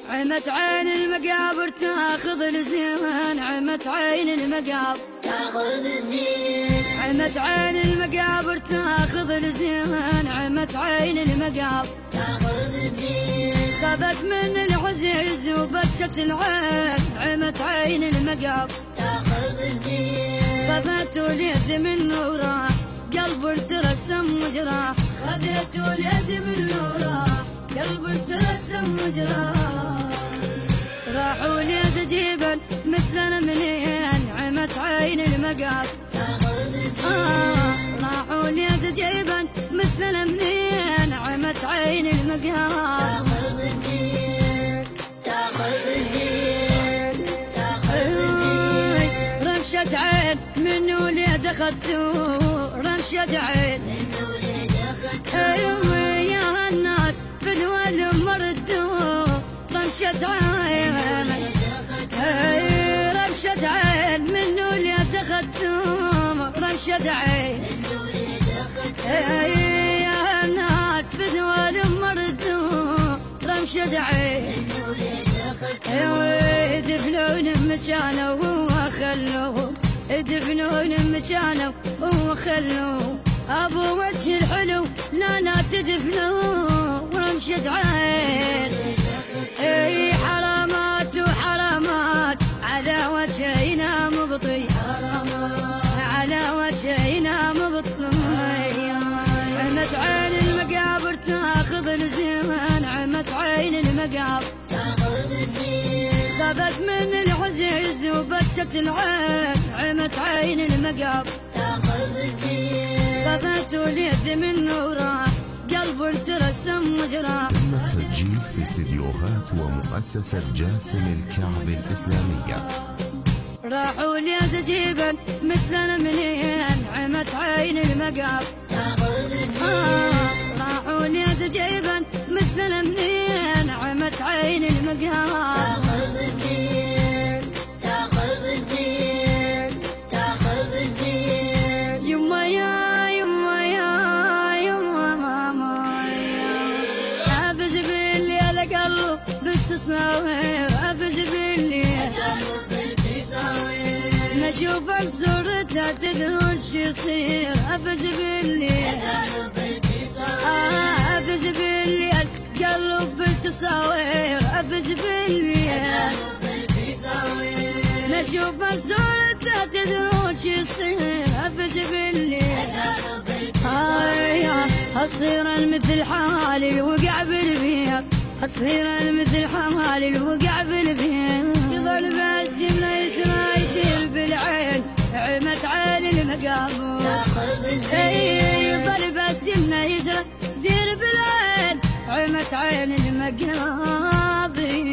عمت عين المقابر تاخذ الزين، عمت عين المقابر تاخذ الزين، عمت عين المقابر تاخذ الزين، عمت عين المقابر تاخذ الزين، خذت من العزيز وبكت العين، عمت عين المقابر تاخذ الزين، خذت اليد من نوره قلب ترسم وجراح، خذت اليد من نوره قلب ترسم وجراح، راحوا اليد جبل مثل المنين، عمت عين المقابر تاخذ الزين، راحوا اليد جبل مثل المنين، عمت عين المقابر تاخذ الزين، تاخذ الزين، تاخذ الزين، رمشة عين من وليد اخذتوه، رمشة عين من وليد اخذتوه، يا الناس فدوى المردوه، رمشة عين رمشة عين من وليد اخذتوه، رمشة عين يا الناس فدوى المردوه، رمشة عين يدفنون مكانه وخلوه، يدفنون مكانه وخلوه، ابو وجه الحلو لا تدفنوه، رمشة عين حرامات وحرامات على وجهنا مبطي، على وجهنا مبطي، عمت عين المقابر تاخذ الزين، عمت عين المقابر تاخذ الزين، خذت من العزيز وبكت العين، عمت عين المقابر تاخذ الزين، خذت اليد من نوره قلب ترسم وجراح. تم التسجيل في استديوهات ومؤسسة جاسم الكعب الإسلامية. راحوا اليد جبل مثل المنين، عمت عين المقابر تاخذ الزين، راحوا اليد جبل مثل المنين، عمت عين المقابر تاخذ الزين، تاخذ الزين، تاخذ الزين، يما يا يما يا يما ماما يا ابز بالليل قلب بالتصاوير، ابز بالليل نشوف صورتها تدري وش يصير، ابز بالليل ابز بالليل قلب بالتصاوير، ابز بالليل نشوف صورتها تدري وش يصير، ابز بالليل اصير مثل حالي وقع بالبيت، اصير مثل حالي وقع بالبيت، يظل بس يمنى يسرى يدير بالعين، عمت عين المقابر تاخذ الزين، يظل بس يمنى يسرى يدير بالعين، عمت عين المقابر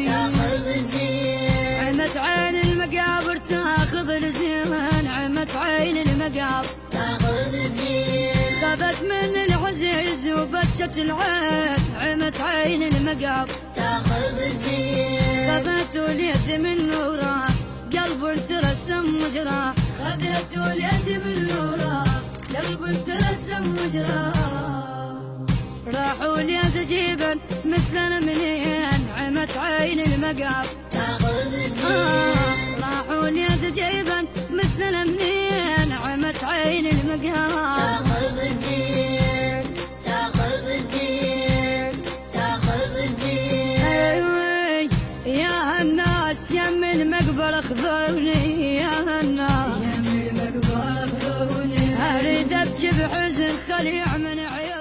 تاخذ الزين، عمت عين المقابر تاخذ الزين، عمت عين المقابر تاخذ الزين، خذت من العزيز وبكت العين، عمت عين المقابر تاخذ الزين، خذت اليد من نوره قلب ترسم وجراح، خذت اليد من نوره قلب ترسم وجراح، راحوا اليد جبل مثل المنين، عمت عين المقابر تاخذ الزين، راحوا اليد جبل مثل المنين، عمت عين المقابر تاخذ الزين، تاخذ الزين، تاخذ الزين، يا الناس يم المقبرة خذوني، يا الناس يم المقبرة خذوني، اريد ابكي بحزن خليع من عيوني.